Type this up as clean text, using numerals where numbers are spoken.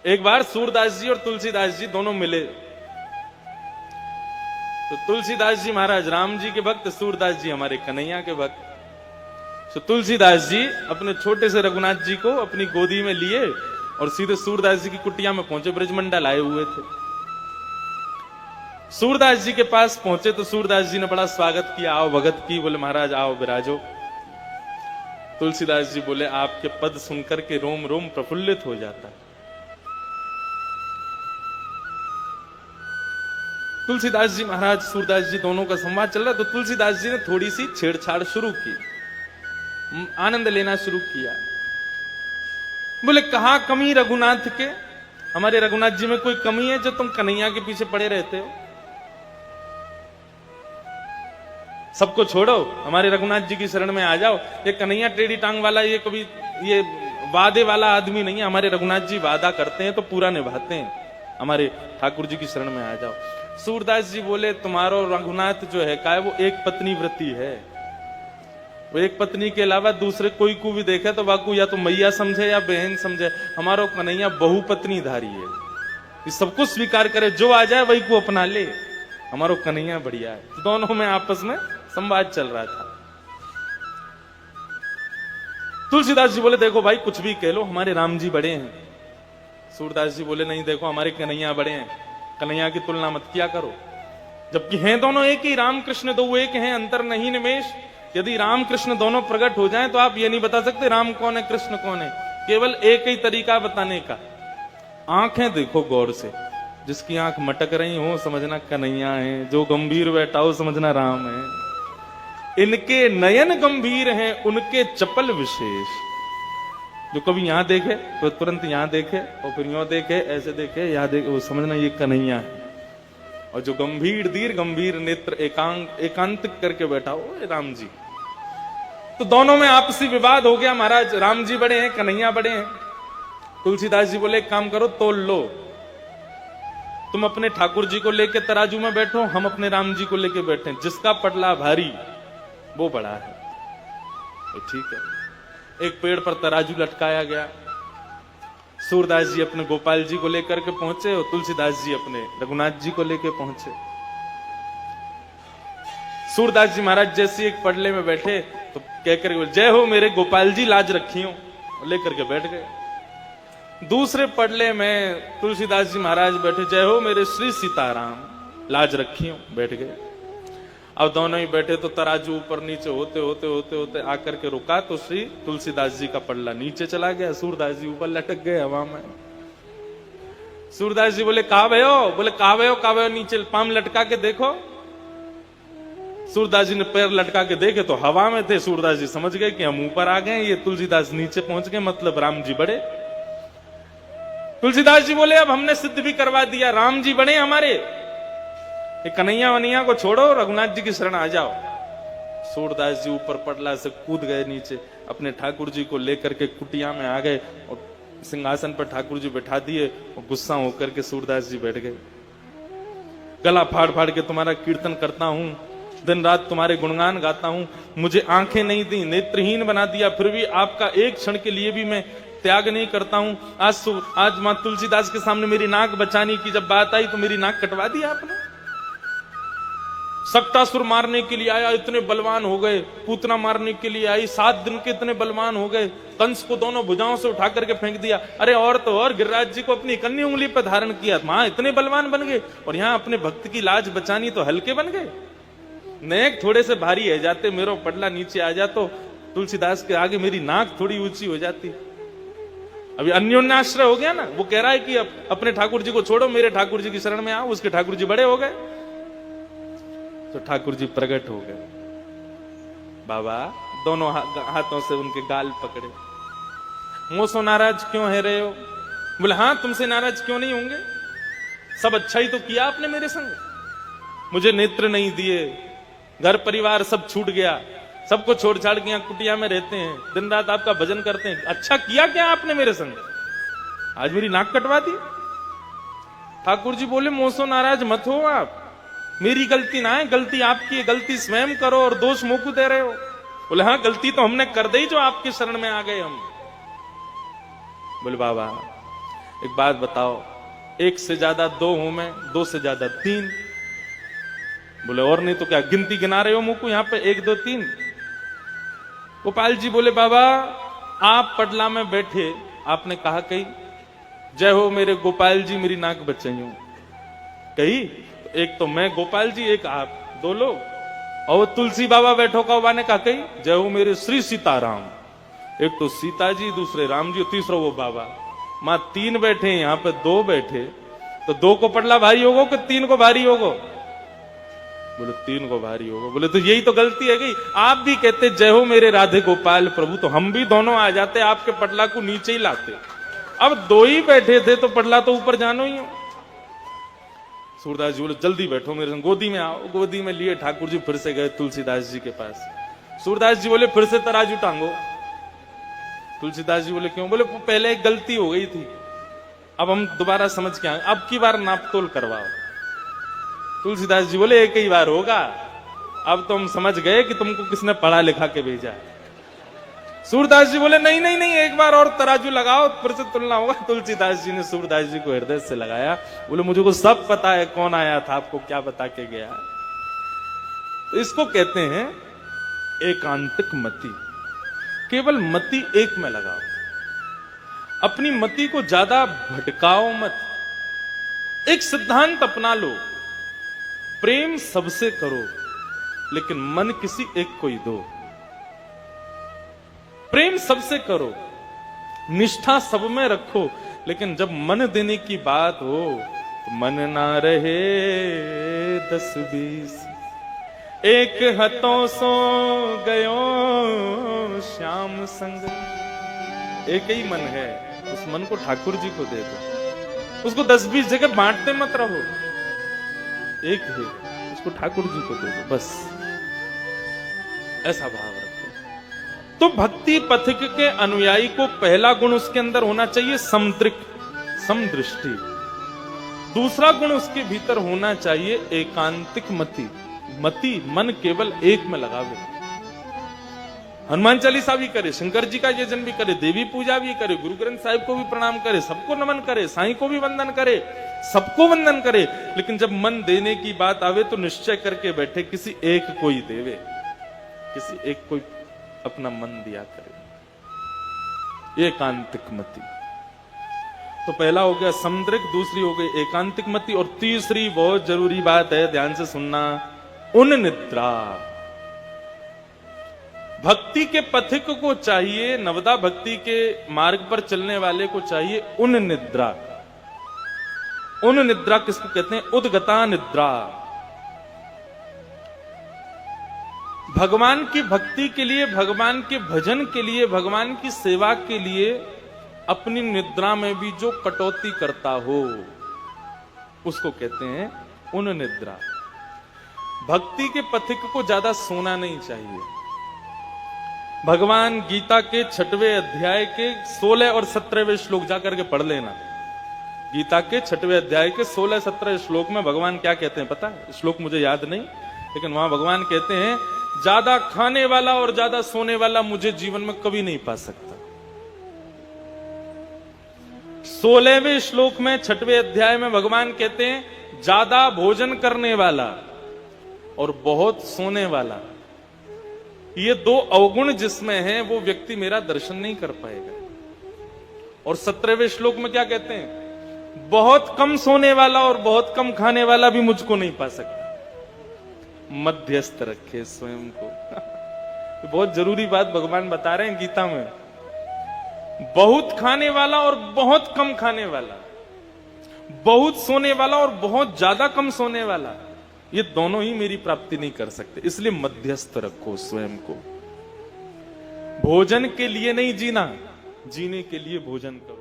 एक बार सूरदास जी और तुलसीदास जी दोनों मिले। तो तुलसीदास जी महाराज राम जी के भक्त, सूरदास जी हमारे कन्हैया के भक्त। तो तुलसीदास जी अपने छोटे से रघुनाथ जी को अपनी गोदी में लिए और सीधे सूरदास जी की कुटिया में पहुंचे। ब्रजमंडल आए हुए थे। सूरदास जी के पास पहुंचे तो सूरदास जी ने बड़ा स्वागत किया, आओ भगत की। बोले महाराज आओ विराजो। तुलसीदास जी बोले आपके पद सुनकर के रोम रोम प्रफुल्लित हो जाता। तुलसीदास जी महाराज सूरदास जी दोनों का संवाद चल रहा, तो तुलसीदास जी ने थोड़ी सी छेड़छाड़ शुरू की, आनंद लेना शुरू किया। बोले कहां कमी रघुनाथ के, हमारे रघुनाथ जी में कोई कमी है जो तुम कन्हैया के पीछे पड़े रहते हो? सबको छोड़ो, हमारे रघुनाथ जी की शरण में आ जाओ। ये कन्हैया टेढ़ी टांग वाला, ये कभी ये वादे वाला आदमी नहीं है। हमारे रघुनाथ जी वादा करते हैं तो पूरा निभाते हैं। हमारे ठाकुर जी की शरण में आ जाओ। सूरदास जी बोले तुम्हारो रघुनाथ जो है का वो एक पत्नी व्रती है। वो एक पत्नी के अलावा दूसरे कोई को भी देखे तो वाकू या तो मैया समझे या बहन समझे। हमारो कन्हैया बहुपत्नी धारी है, ये सब कुछ स्वीकार करे, जो आ जाए वही को अपना ले। हमारो कन्हैया बढ़िया है। तो दोनों में आपस में संवाद चल रहा था। तुलसीदास जी बोले देखो भाई कुछ भी कह लो, हमारे राम जी बड़े हैं। सूरदास जी बोले नहीं देखो हमारे कन्हैया बड़े हैं, कन्हैया की तुलना मत किया करो। जबकि हैं दोनों एक ही, राम कृष्ण दो एक हैं, अंतर नहीं निमेश। यदि राम कृष्ण दोनों प्रकट हो जाएं तो आप ये नहीं बता सकते राम कौन है कृष्ण कौन है। केवल एक ही तरीका बताने का, आंखें देखो गौर से। जिसकी आंख मटक रही हो समझना कन्हैया है, जो गंभीर बैठा हो समझना राम है। इनके नयन गंभीर हैं, उनके चपल विशेष। जो कभी यहां देखे तो तुरंत यहां देखे और फिर यूं देखे, ऐसे देखे, यहां देखे, वो समझना ये कन्हैया है। और जो गंभीर दीर्घ गंभीर नेत्र एकांत करके बैठा हो राम जी। तो दोनों में आपसी विवाद हो गया। महाराज राम जी बड़े हैं, कन्हैया बड़े हैं। तुलसीदास जी बोले एक काम करो, तोल लो। तुम अपने ठाकुर जी को लेके तराजू में बैठो, हम अपने राम जी को लेके बैठे। जिसका पटला भारी वो बड़ा है। तो ठीक है। एक पेड़ पर तराजू लटकाया गया। सूरदास जी अपने गोपाल जी को लेकर के पहुंचे और तुलसीदास जी अपने रघुनाथ जी को लेकर पहुंचे। सूरदास जी महाराज जैसे एक पडले में बैठे तो कहकर जय हो मेरे गोपाल जी, लाज रखी हो, लेकर के बैठ गए। दूसरे पडले में तुलसीदास जी महाराज बैठे, जय हो मेरे श्री सीताराम, लाज रखी हो, बैठ गए। अब दोनों ही बैठे तो तराजू ऊपर नीचे होते होते होते होते आकर के रुका तो श्री तुलसीदास जी का पल्ला नीचे चला गया, सूरदास जी ऊपर लटक गए हवा में। सूरदास जी बोले कहा भयो? बोले कहा भयो नीचे पाम लटका के देखो। सूरदास जी ने पैर लटका के देखे तो हवा में थे। सूरदास जी समझ गए कि हम ऊपर आ गए, ये तुलसीदास नीचे पहुंच गए, मतलब राम जी बड़े। तुलसीदास जी बोले अब हमने सिद्ध भी करवा दिया, राम जी बड़े हमारे। कन्हैया वनैया को छोड़ो, रघुनाथ जी की शरण आ जाओ। सूरदास जी ऊपर पटला से कूद गए नीचे, अपने ठाकुर जी को लेकर के कुटिया में आ गए और सिंहासन पर ठाकुर जी बैठा दिए और गुस्सा होकर के सूरदास जी बैठ गए। गला फाड़ फाड़ के तुम्हारा कीर्तन करता हूं, दिन रात तुम्हारे गुणगान गाता हूं, मुझे आंखें नहीं दी, नेत्रहीन बना दिया, फिर भी आपका एक क्षण के लिए भी मैं त्याग नहीं करता हूं। आज मां तुलसीदास के सामने मेरी नाक बचाने की जब बात आई तो मेरी नाक कटवा दी आपने। सक्टासुर मारने के लिए आया, इतने बलवान हो गए। पूतना मारने के लिए आई, 7 दिन के इतने बलवान हो गए। कंस को दोनों भुजाओं से उठा करके फेंक दिया। अरे और तो और गिरिराज जी को अपनी कन्नी उंगली पर धारण किया, वहां इतने बलवान बन गए और यहां अपने भक्त की लाज बचानी तो हल्के बन गए। नेक थोड़े से भारी है जाते, मेरो पडला नीचे आ जा तो तुलसीदास के आगे मेरी नाक थोड़ी ऊंची हो जाती। अभी अन्योन्याश्रय हो गया ना। वो कह रहा है कि अब अपने ठाकुर जी को छोड़ो, मेरे ठाकुर जी की शरण में आओ। उसके ठाकुर जी बड़े हो गए तो ठाकुर जी प्रकट हो गए। बाबा दोनों हाथों से उनके गाल पकड़े। मोसो नाराज क्यों है रहे हो? बोले हाँ तुमसे नाराज क्यों नहीं होंगे, सब अच्छा ही तो किया आपने मेरे संग। मुझे नेत्र नहीं दिए, घर परिवार सब छूट गया, सबको छोड़ छाड़ के यहाँ कुटिया में रहते हैं, दिन रात आपका भजन करते हैं। अच्छा किया क्या आपने मेरे संग, आज मेरी नाक कटवा दी। ठाकुर जी बोले मोसो नाराज मत हो आप, मेरी गलती ना है, गलती आपकी है, गलती स्वयं करो और दोष मोकू दे रहे हो। बोले हाँ गलती तो हमने कर दी जो आपकी शरण में आ गए हम। बोले बाबा एक बात बताओ, एक से ज्यादा दो हूं मैं, दो से ज्यादा तीन। बोले और नहीं तो क्या, गिनती गिना रहे हो मुंह को यहां पे, एक दो तीन। गोपाल जी बोले बाबा आप पटला में बैठे, आपने कहा कही जय हो मेरे गोपाल जी मेरी नाक बचाइयो, कही एक तो मैं गोपाल जी, एक आप, दो लोग। और वो तुलसी बाबा बैठो का ने कहा कही जय हो मेरे श्री सीताराम, एक तो सीता जी, दूसरे राम जी, तीसरा वो बाबा। मां तीन बैठे, यहां पे दो बैठे, तो दो को पटला भारी होगा कि तीन को भारी होगा? बोले तीन को भारी होगा। बोले तो यही तो गलती है गई, आप भी कहते जय हो मेरे राधे गोपाल प्रभु, तो हम भी दोनों आ जाते, आपके पटला को नीचे ही लाते। अब दो ही बैठे थे तो पटला तो ऊपर जानो ही हो। सूरदास जी बोले जल्दी बैठो मेरे संग, गोदी में आओ। गोदी में लिए ठाकुर जी फिर से गए तुलसीदास जी के पास। सूरदास जी बोले फिर से तराजू टांगो। तुलसीदास जी बोले क्यों? बोले पहले एक गलती हो गई थी, अब हम दोबारा समझ के आए, अब की बार नाप तोल करवाओ। तुलसीदास जी बोले एक ही बार होगा, अब तो हम समझ गए कि तुमको किसने पढ़ा लिखा के भेजा। सूरदास जी बोले नहीं नहीं नहीं, एक बार और तराजू लगाओ, फिर से तुलना होगा। तुलसीदास जी ने सूरदास जी को हृदय से लगाया, बोले मुझे को सब पता है कौन आया था, आपको क्या बता के गया। तो इसको कहते हैं एकांतिक मति। केवल मति एक में लगाओ, अपनी मति को ज्यादा भटकाओ मत। एक सिद्धांत अपना लो, प्रेम सबसे करो लेकिन मन किसी एक को ही दो। प्रेम सबसे करो, निष्ठा सब में रखो, लेकिन जब मन देने की बात हो तो मन ना रहे 10-20। एक हथों सो गयो श्याम संग। एक ही मन है, उस मन को ठाकुर जी को दे दो, उसको 10-20 जगह बांटते मत रहो। एक है, उसको ठाकुर जी को दे दो, बस ऐसा भाव रखो। तो भक्ति पथिक के अनुयायी को पहला गुण उसके अंदर होना चाहिए समदृक, समदृष्टि। दूसरा गुण उसके भीतर होना चाहिए एकांतिक मति। मति मन केवल एक में लगावे। हनुमान चालीसा भी करे, शंकर जी का यजन भी करे, देवी पूजा भी करे, गुरु ग्रंथ साहिब को भी प्रणाम करे, सबको नमन करे, साईं को भी वंदन करे, सबको वंदन करे, लेकिन जब मन देने की बात आवे तो निश्चय करके बैठे किसी एक को ही देवे, किसी एक को अपना मन दिया करे। एकांतिक मति। तो पहला हो गया समदृक, दूसरी हो गई एकांतिक मति, और तीसरी बहुत जरूरी बात है, ध्यान से सुनना, उन निद्रा। भक्ति के पथिक को चाहिए, नवदा भक्ति के मार्ग पर चलने वाले को चाहिए उन निद्रा। उन निद्रा किसको कहते हैं? उद्गता निद्रा। भगवान की भक्ति के लिए, भगवान के भजन के लिए, भगवान की सेवा के लिए अपनी निद्रा में भी जो कटौती करता हो उसको कहते हैं उन निद्रा। भक्ति के पथिक को ज्यादा सोना नहीं चाहिए। भगवान गीता के 6वें अध्याय के 16 और 17वें श्लोक जाकर के पढ़ लेना। गीता के 6वें अध्याय के 16-17 श्लोक में भगवान क्या कहते हैं पता है? श्लोक मुझे याद नहीं, लेकिन वहां भगवान कहते हैं ज्यादा खाने वाला और ज्यादा सोने वाला मुझे जीवन में कभी नहीं पा सकता। 16वें श्लोक में 6वें अध्याय में भगवान कहते हैं ज्यादा भोजन करने वाला और बहुत सोने वाला, ये दो अवगुण जिसमें है वो व्यक्ति मेरा दर्शन नहीं कर पाएगा। और 17वें श्लोक में क्या कहते हैं? बहुत कम सोने वाला और बहुत कम खाने वाला भी मुझको नहीं पा सकता। मध्यस्थ रखे स्वयं को। बहुत जरूरी बात भगवान बता रहे हैं गीता में। बहुत खाने वाला और बहुत कम खाने वाला, बहुत सोने वाला और बहुत ज्यादा कम सोने वाला, ये दोनों ही मेरी प्राप्ति नहीं कर सकते। इसलिए मध्यस्थ रखो स्वयं को। भोजन के लिए नहीं जीना, जीने के लिए भोजन करो।